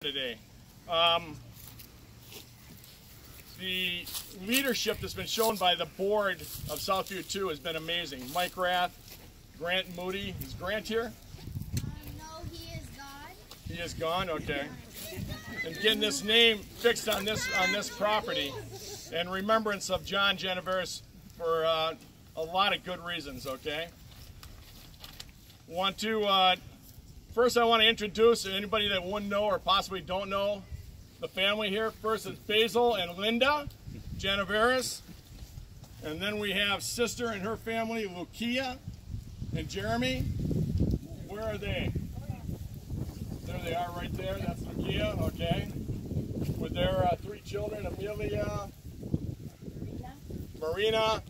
today. The leadership that's been shown by the board of Southview 2 has been amazing. Mike Rath, Grant Moody. Is Grant here? No, he is gone. He is gone? Okay. And getting this name fixed on this property in remembrance of John Janavaras for a lot of good reasons, okay? First I want to introduce anybody that wouldn't know or possibly don't know the family here. First is Basil and Linda Janavaras. And then we have sister and her family, Lucia and Jeremy. Where are they? There they are right there. That's Lucia, okay. With their 3 children, Amelia, Marina,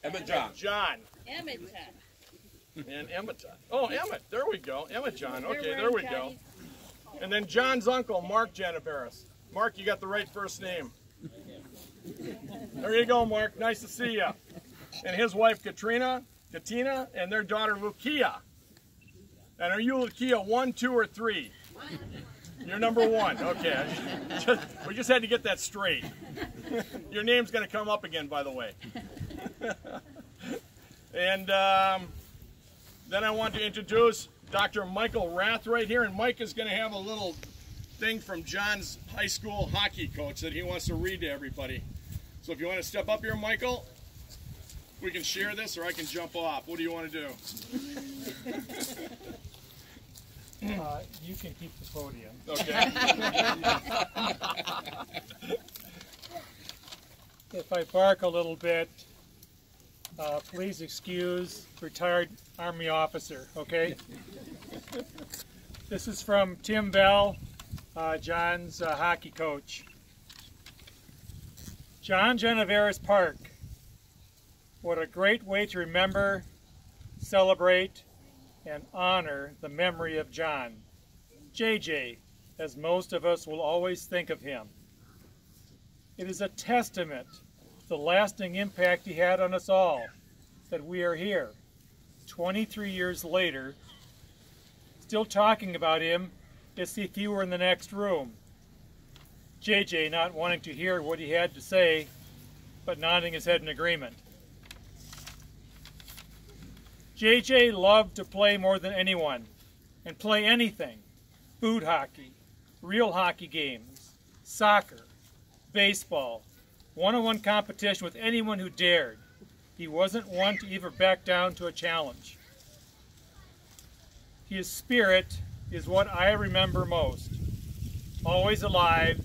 Emmett John. Emmett. And Emmett. Oh, Emmett. There we go. Emmett John. Okay, there we go. And then John's uncle, Mark Janavaras. Mark, you got the right first name. There you go, Mark. Nice to see you. And his wife, Katina, and their daughter, Lucia. And are you Lucia 1, 2, or 3? You're number 1. Okay. We just had to get that straight. Your name's going to come up again, by the way. And then I want to introduce Dr. Michael Rath right here. And Mike is going to have a little thing from John's high school hockey coach that he wants to read to everybody. So if you want to step up here, Michael, we can share this or I can jump off. What do you want to do? You can keep the podium. Okay. If I bark a little bit, please excuse retired Army officer, okay? This is from Tim Bell, John's hockey coach. John Janavaras Park. What a great way to remember, celebrate, and honor the memory of John. JJ, as most of us will always think of him. It is a testament to the lasting impact he had on us all that we are here, 23 years later, still talking about him as if he were in the next room. JJ not wanting to hear what he had to say, but nodding his head in agreement. JJ loved to play more than anyone, and play anything. Boot hockey, real hockey games, soccer, baseball, one-on-one competition with anyone who dared. He wasn't one to ever back down to a challenge. His spirit is what I remember most. Always alive,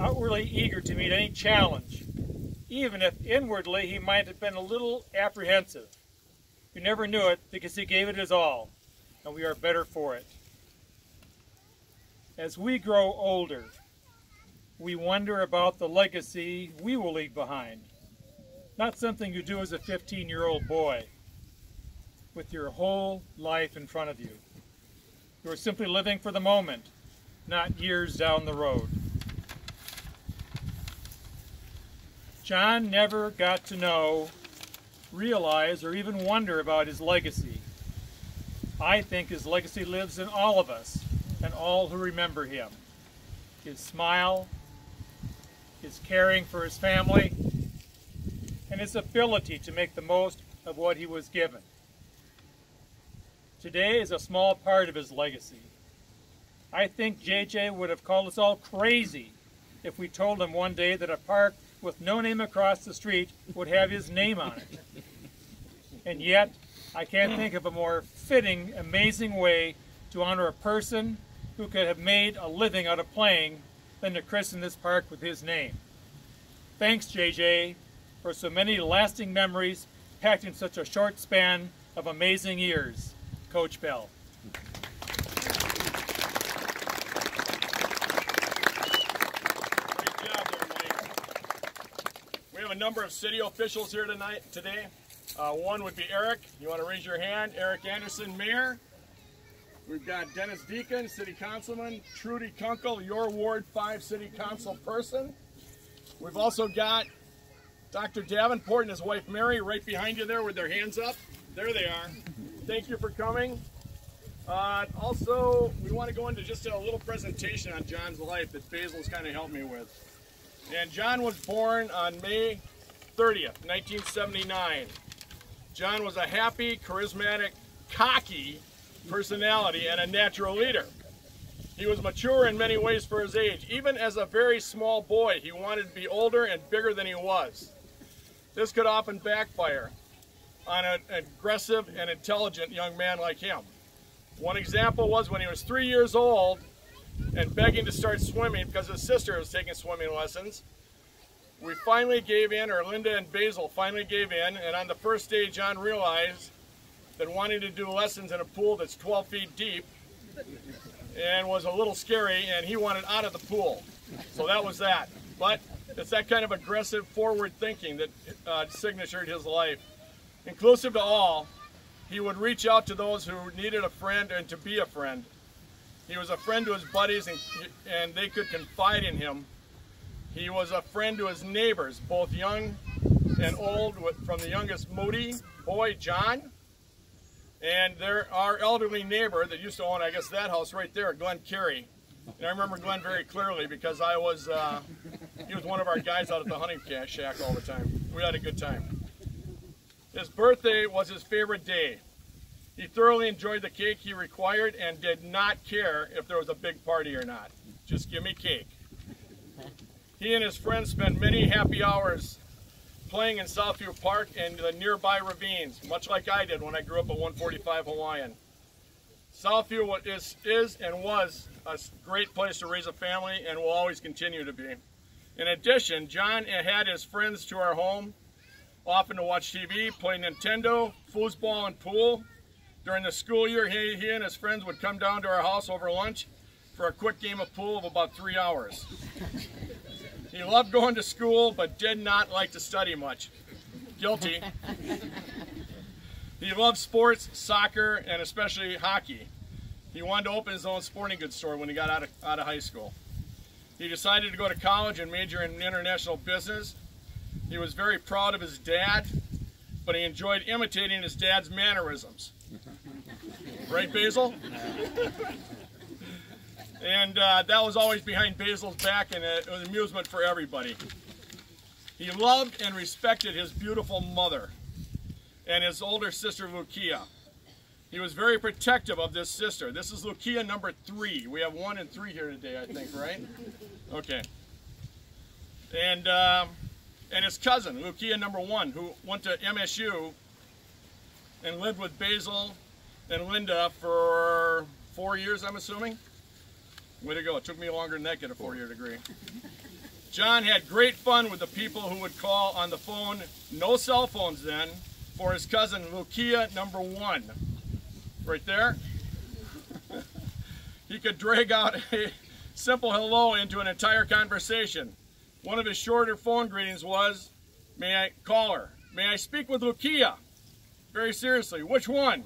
outwardly eager to meet any challenge, even if inwardly he might have been a little apprehensive. We never knew it because he gave it his all, and we are better for it. As we grow older, we wonder about the legacy we will leave behind. Not something you do as a 15-year-old boy with your whole life in front of you. You are simply living for the moment, not years down the road. John never got to know, realize, or even wonder about his legacy. I think his legacy lives in all of us and all who remember him. His smile, his caring for his family, and his ability to make the most of what he was given. Today is a small part of his legacy. I think JJ would have called us all crazy if we told him one day that a park with no name across the street would have his name on it. And yet, I can't think of a more fitting, amazing way to honor a person who could have made a living out of playing than to christen this park with his name. Thanks, JJ, for so many lasting memories packed in such a short span of amazing years. Coach Bell. Great job there, Mike. We have a number of city officials here today. One would be Eric. You want to raise your hand? Eric Anderson, Mayor. We've got Dennis Deacon, City Councilman. Trudy Kunkel, your Ward 5 City Council person. We've also got Dr. Davenport and his wife Mary right behind you there with their hands up. There they are. Thank you for coming. Also, we want to go into just a little presentation on John's life that Basil's kind of helped me with. And John was born on May 30th, 1979. John was a happy, charismatic, cocky personality and a natural leader. He was mature in many ways for his age. Even as a very small boy, he wanted to be older and bigger than he was. This could often backfire on an aggressive and intelligent young man like him. One example was when he was 3 years old and begging to start swimming because his sister was taking swimming lessons. We finally gave in, or Linda and Basil finally gave in, and on the first day John realized that wanting to do lessons in a pool that's 12 feet deep and was a little scary, and he wanted out of the pool. So that was that. But it's that kind of aggressive forward thinking that signatured his life. Inclusive to all, he would reach out to those who needed a friend and to be a friend. He was a friend to his buddies and they could confide in him. He was a friend to his neighbors, both young and old, from the youngest Moody boy, John, and our elderly neighbor that used to own, I guess, that house right there, Glenn Carey. And I remember Glenn very clearly because he was one of our guys out at the hunting shack all the time. We had a good time. His birthday was his favorite day. He thoroughly enjoyed the cake he required and did not care if there was a big party or not. Just give me cake. He and his friends spent many happy hours playing in Southview Park and the nearby ravines, much like I did when I grew up at 145 Hawaiian. Southview is and was a great place to raise a family and will always continue to be. In addition, John had his friends to our home, often to watch TV, play Nintendo, foosball, and pool. During the school year, he and his friends would come down to our house over lunch for a quick game of pool of about 3 hours. He loved going to school, but did not like to study much. Guilty. He loved sports, soccer, and especially hockey. He wanted to open his own sporting goods store when he got out of high school. He decided to go to college and major in international business. He was very proud of his dad, but he enjoyed imitating his dad's mannerisms. Right, Basil? And that was always behind Basil's back, and it was amusement for everybody. He loved and respected his beautiful mother and his older sister, Lucia. He was very protective of this sister. This is Lucia number 3. We have 1 and 3 here today, I think, right? Okay. And his cousin, Lucia number 1, who went to MSU and lived with Basil and Linda for 4 years, I'm assuming. Way to go. It took me longer than that to get a 4-year degree. John had great fun with the people who would call on the phone, no cell phones then, for his cousin Lucia number 1. Right there. He could drag out a simple hello into an entire conversation. One of his shorter phone greetings was, "May I call her? May I speak with Lucia?" Very seriously, which one?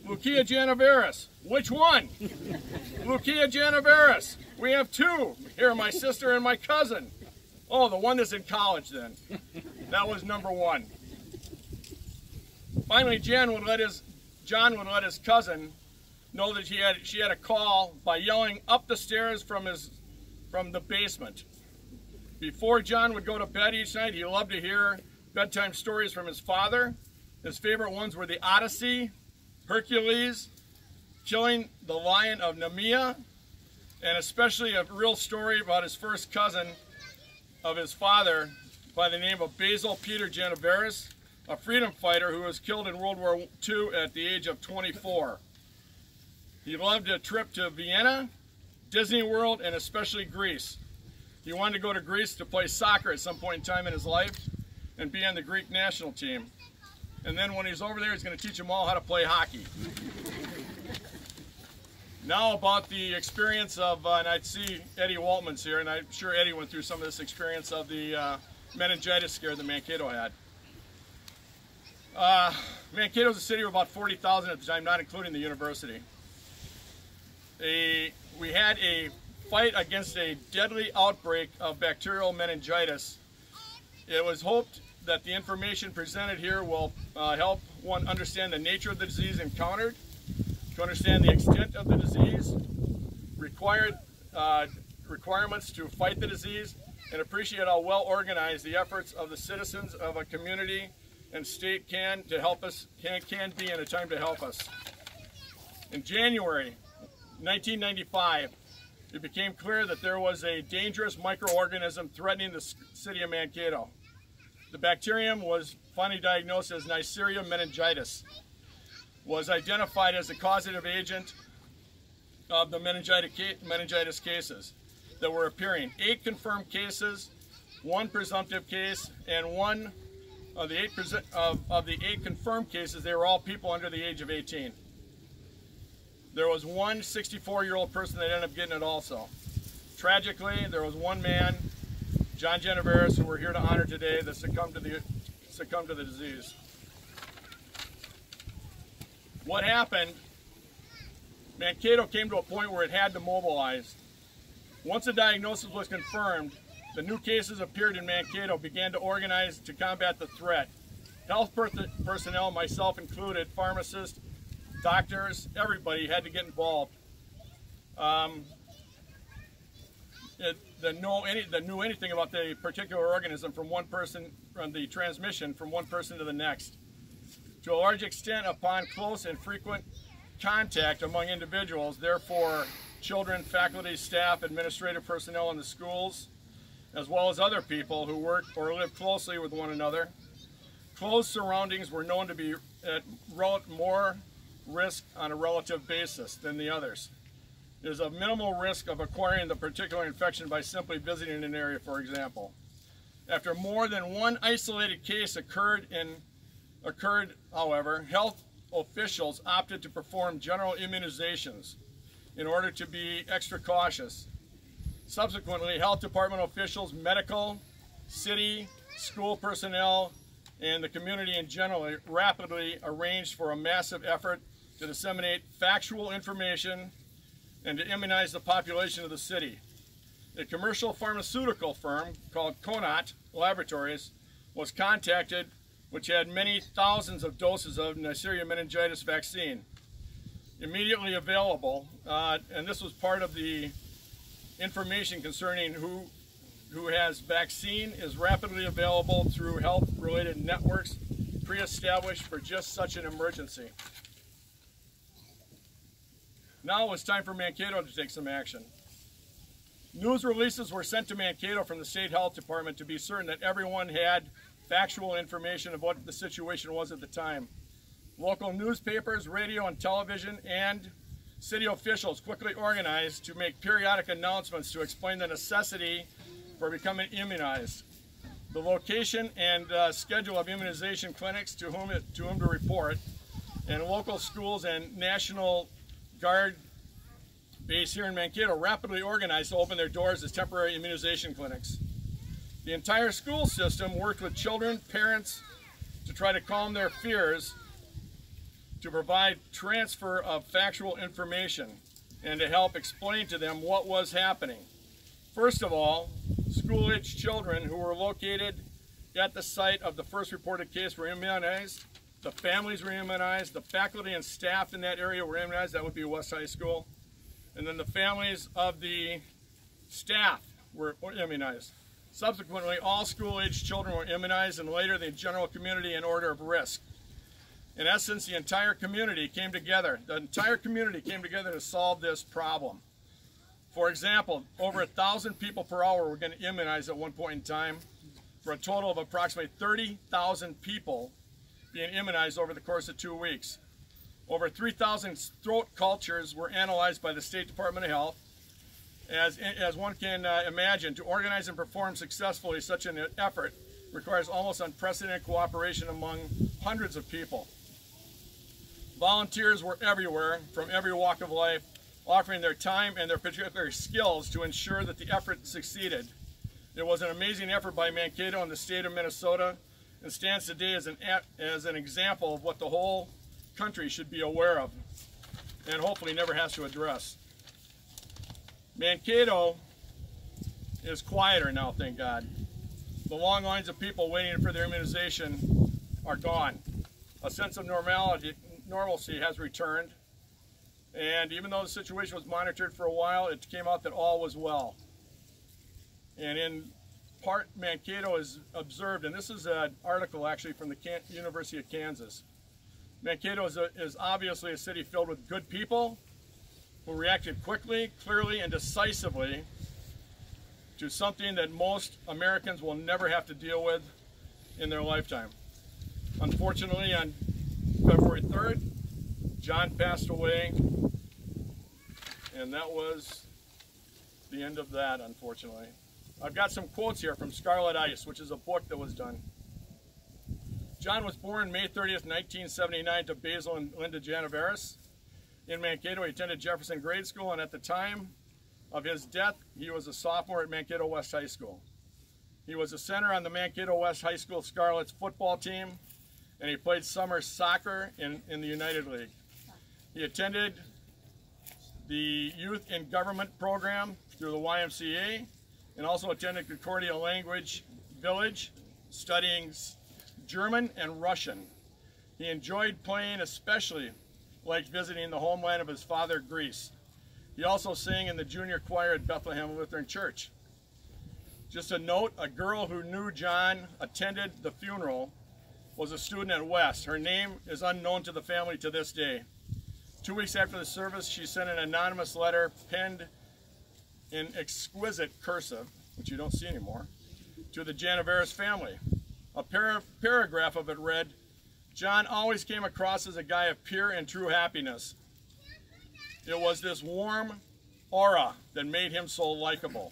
Lucia Janavaras. Which one? Lucia Janavaras. We have 2. Here, my sister and my cousin. Oh, the one that's in college then. That was number 1. Finally, John would let his cousin know that she had a call by yelling up the stairs from the basement. Before John would go to bed each night, he loved to hear bedtime stories from his father. His favorite ones were the Odyssey, Hercules, killing the lion of Nemea, and especially a real story about his first cousin of his father by the name of Basil Peter Janavaras, a freedom fighter who was killed in World War II at the age of 24. He loved a trip to Vienna, Disney World, and especially Greece. He wanted to go to Greece to play soccer at some point in time in his life and be on the Greek national team. And then when he's over there, he's going to teach them all how to play hockey. Now about the experience of, and I see Eddie Waltman's here, and I'm sure Eddie went through some of this experience of the meningitis scare that Mankato had. Mankato is a city of about 40,000 at the time, not including the university. We had a fight against a deadly outbreak of bacterial meningitis. It was hoped that the information presented here will help one understand the nature of the disease encountered, to understand the extent of the disease, requirements to fight the disease, and appreciate how well organized the efforts of the citizens of a community and state can be in a time to help us. In January 1995, it became clear that there was a dangerous microorganism threatening the city of Mankato. The bacterium was finally diagnosed as Neisseria meningitis, was identified as the causative agent of the meningitis cases that were appearing. 8 confirmed cases, 1 presumptive case, and 1 of the 8 confirmed cases, they were all people under the age of 18. There was 1 64-year-old person that ended up getting it also. Tragically, there was 1 man, John Janavaras, who we're here to honor today, that succumbed to the disease. What happened? Mankato came to a point where it had to mobilize. Once the diagnosis was confirmed, the new cases appeared in Mankato, began to organize to combat the threat. Health personnel, myself included, pharmacists, doctors, everybody had to get involved. That knew anything about the particular organism from one person, from the transmission from one person to the next. To a large extent, upon close and frequent contact among individuals, therefore children, faculty, staff, administrative personnel in the schools, as well as other people who work or live closely with one another, closed surroundings were known to be at more risk on a relative basis than the others. There's a minimal risk of acquiring the particular infection by simply visiting an area, for example. After more than 1 isolated case occurred, however, health officials opted to perform general immunizations in order to be extra cautious. Subsequently, health department officials, medical, city, school personnel, and the community in general rapidly arranged for a massive effort to disseminate factual information and to immunize the population of the city. A commercial pharmaceutical firm called Conant Laboratories was contacted, which had many thousands of doses of Neisseria meningitis vaccine immediately available, and this was part of the information concerning who has vaccine is rapidly available through health-related networks pre-established for just such an emergency. Now it's time for Mankato to take some action. News releases were sent to Mankato from the State Health Department to be certain that everyone had factual information of what the situation was at the time. Local newspapers, radio and television, and city officials quickly organized to make periodic announcements to explain the necessity for becoming immunized, the location and schedule of immunization clinics to whom to report, and local schools and National Guard base here in Mankato rapidly organized to open their doors as temporary immunization clinics. The entire school system worked with children, parents, to try to calm their fears, to provide transfer of factual information, and to help explain to them what was happening. First of all, school-aged children who were located at the site of the first reported case were immunized. The families were immunized. The faculty and staff in that area were immunized. That would be West High School. And then the families of the staff were immunized. Subsequently, all school-aged children were immunized, and later the general community in order of risk. In essence, the entire community came together. The entire community came together to solve this problem. For example, over 1,000 people per hour were going to immunize at one point in time, for a total of approximately 30,000 people being immunized over the course of 2 weeks. Over 3,000 throat cultures were analyzed by the State Department of Health. As one can imagine, to organize and perform successfully such an effort requires almost unprecedented cooperation among hundreds of people. Volunteers were everywhere, from every walk of life, offering their time and their particular skills to ensure that the effort succeeded. It was an amazing effort by Mankato and the state of Minnesota, and stands today as an example of what the whole country should be aware of, and hopefully never has to address. Mankato is quieter now, thank God. The long lines of people waiting for their immunization are gone. A sense of normalcy has returned. And even though the situation was monitored for a while, it came out that all was well. And in part, Mankato is observed, and this is an article actually from the University of Kansas. Mankato is obviously a city filled with good people who reacted quickly, clearly, and decisively to something that most Americans will never have to deal with in their lifetime. Unfortunately, on February 3rd, John passed away, and that was the end of that, unfortunately. I've got some quotes here from Scarlet Ice, which is a book that was done. John was born May 30th, 1979 to Basil and Linda Janavaras. In Mankato, he attended Jefferson Grade School, and at the time of his death, he was a sophomore at Mankato West High School. He was a center on the Mankato West High School Scarlets football team, and he played summer soccer in the United League. He attended the Youth in Government program through the YMCA, and also attended Concordia Language Village, studying German and Russian. He enjoyed playing, especially liked visiting the homeland of his father, Greece. He also sang in the junior choir at Bethlehem Lutheran Church. Just a note, a girl who knew John attended the funeral was a student at West. Her name is unknown to the family to this day. 2 weeks after the service, she sent an anonymous letter penned in exquisite cursive, which you don't see anymore, to the Janavaras family. A paragraph of it read, "John always came across as a guy of pure and true happiness. It was this warm aura that made him so likable.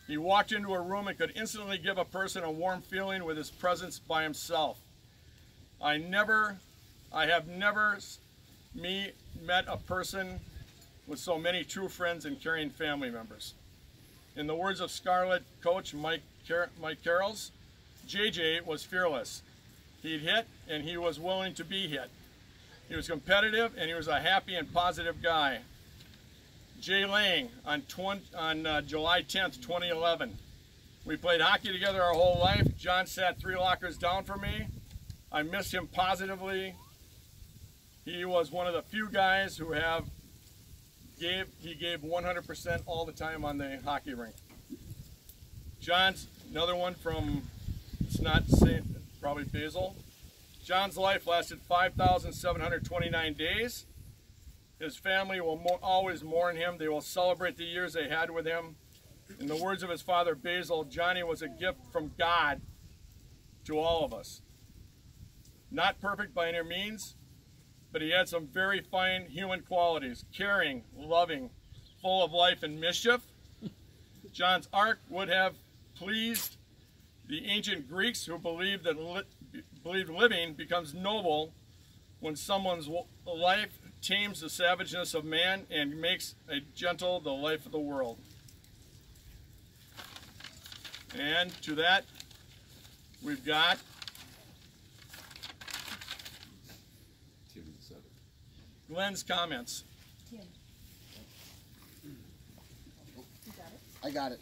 He walked into a room and could instantly give a person a warm feeling with his presence by himself. I have never met a person with so many true friends and caring family members." In the words of Scarlet coach Mike Carrolls, JJ was fearless. He'd hit and he was willing to be hit. He was competitive and he was a happy and positive guy. Jay Lang on July 10th, 2011. We played hockey together our whole life. John sat 3 lockers down from me. I missed him positively. He was one of the few guys who gave 100% all the time on the hockey rink. John's another one from, it's not probably Basil. John's life lasted 5,729 days. His family will always mourn him. They will celebrate the years they had with him. In the words of his father Basil, Johnny was a gift from God to all of us. Not perfect by any means, but he had some very fine human qualities: caring, loving, full of life and mischief. John's art would have pleased the ancient Greeks, who believed that living becomes noble when someone's life tames the savageness of man and makes a gentle the life of the world. And to that, we've got Glenn's comments. I got it.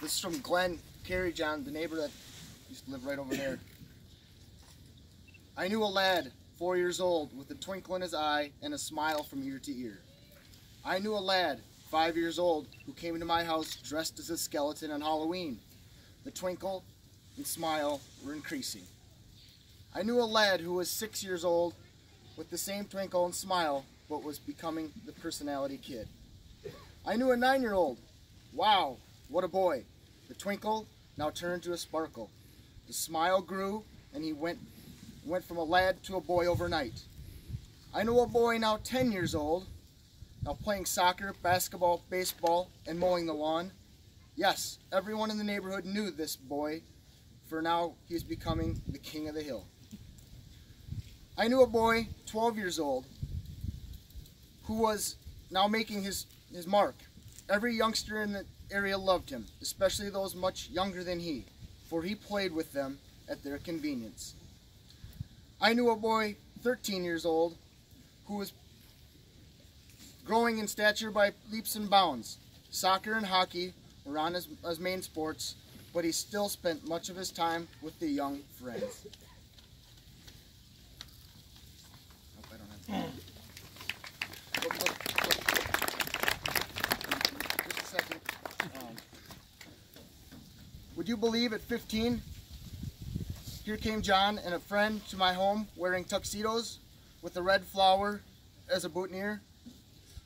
This is from Glenn Carey John, the neighbor that used to live right over there. I knew a lad 4 years old with a twinkle in his eye and a smile from ear to ear. I knew a lad 5 years old who came into my house dressed as a skeleton on Halloween. The twinkle and smile were increasing. I knew a lad who was 6 years old with the same twinkle and smile, but was becoming the personality kid. I knew a 9-year-old. Wow, what a boy. The twinkle now turned to a sparkle. The smile grew, and he went from a lad to a boy overnight. I know a boy now 10 years old, now playing soccer, basketball, baseball, and mowing the lawn. Yes, everyone in the neighborhood knew this boy, for now he is becoming the king of the hill. I knew a boy 12 years old who was now making his mark. Every youngster in the area loved him, especially those much younger than he, for he played with them at their convenience. I knew a boy 13 years old who was growing in stature by leaps and bounds. Soccer and hockey were on his main sports, but he still spent much of his time with the young friends. Hope I don't have Would you believe at 15, here came John and a friend to my home wearing tuxedos with a red flower as a boutonniere?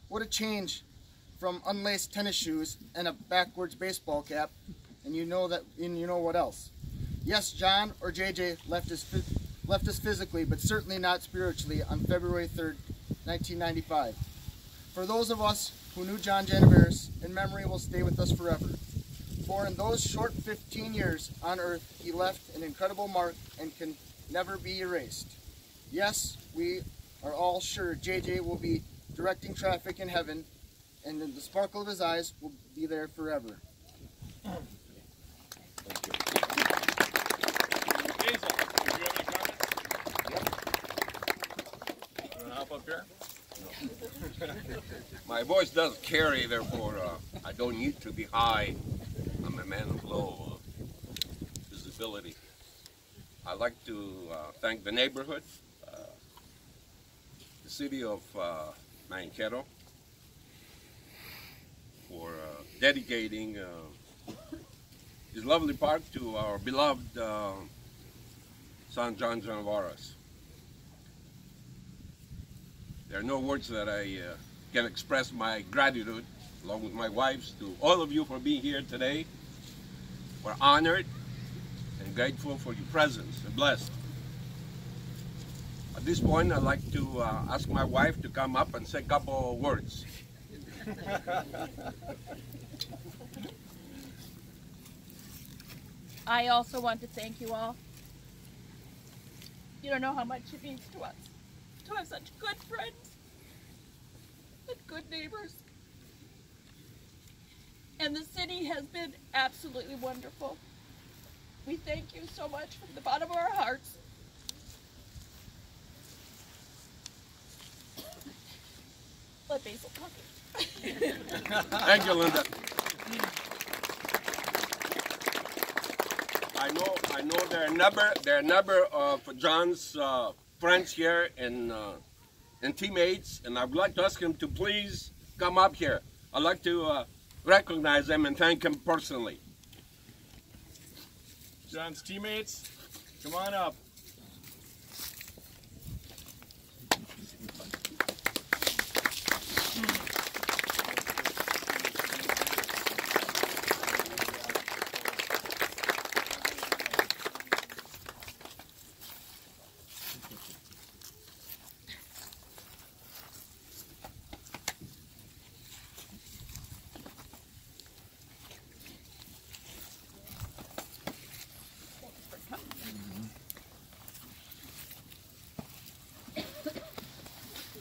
What a change from unlaced tennis shoes and a backwards baseball cap, and you know what else. Yes, John or JJ left us physically, but certainly not spiritually on February 3rd, 1995. For those of us who knew John Janavaras, in memory will stay with us forever. For in those short 15 years on earth, he left an incredible mark and can never be erased. Yes, we are all sure JJ will be directing traffic in heaven, and the sparkle of his eyes will be there forever. Hazel, do you have any comments? You want to hop up here? My voice does carry, therefore I don't need to be high. I'm a man of low visibility. I'd like to thank the neighborhood, the city of Mankato, for dedicating this lovely park to our beloved son John Janavaras. There are no words that I can express my gratitude, along with my wife's, to all of you for being here today. We're honored and grateful for your presence and blessed. At this point, I'd like to ask my wife to come up and say a couple of words. I also want to thank you all. You don't know how much it means to us to have such good friends and good neighbors. And the city has been absolutely wonderful. We thank you so much from the bottom of our hearts. Let Basil talk. Thank you, Linda. I know there are a number of John's friends here and teammates, and I would like to ask him to please come up here. I'd like to recognize them and thank him personally. John's teammates, come on up.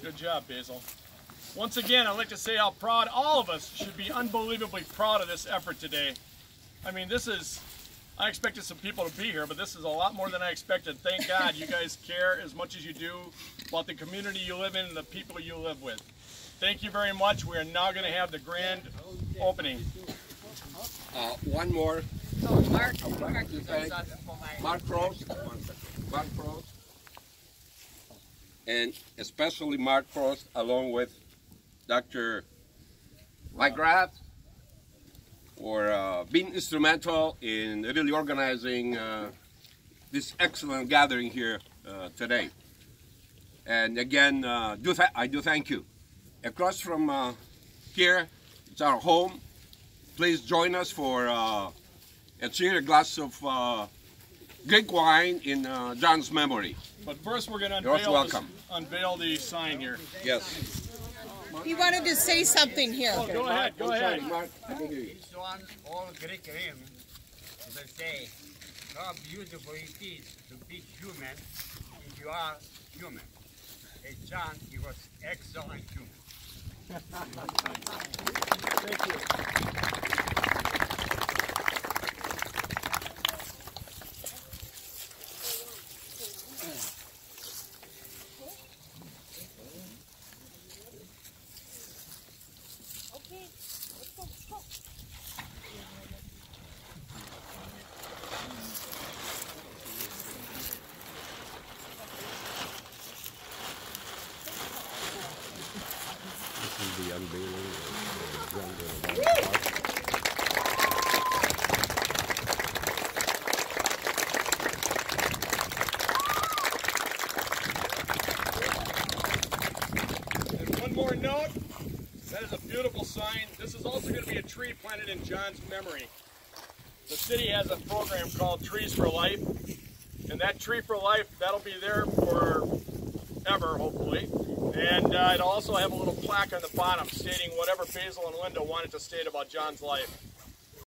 Good job, Basil. Once again, I'd like to say how proud all of us should be, unbelievably proud of this effort today. I mean, I expected some people to be here, but this is a lot more than I expected. Thank God you guys care as much as you do about the community you live in and the people you live with. Thank you very much. We are now going to have the grand opening. One more. Oh, Mark. Mark Frost. Mark Frost. And especially Mark Frost, along with Dr. Mike Rath, for being instrumental in really organizing this excellent gathering here today. And again, I do thank you. Across from here, it's our home. Please join us for a glass of Greek wine in John's memory. But first we're going to unveil the sign here. Yes. He wanted to say something here. Oh, go ahead, go ahead. Mark, I can hear you. This one, all Greek hymn, they say, how beautiful it is to be human if you are human. And John, he was excellent human. Thank you. The unveiling of Janavaras Park. note, that is a beautiful sign. This is also going to be a tree planted in John's memory. The city has a program called Trees for Life, and that Tree for Life, that'll be there forever, hopefully. And it'll also have a little plaque on the bottom stating whatever Basil and Linda wanted to state about John's life.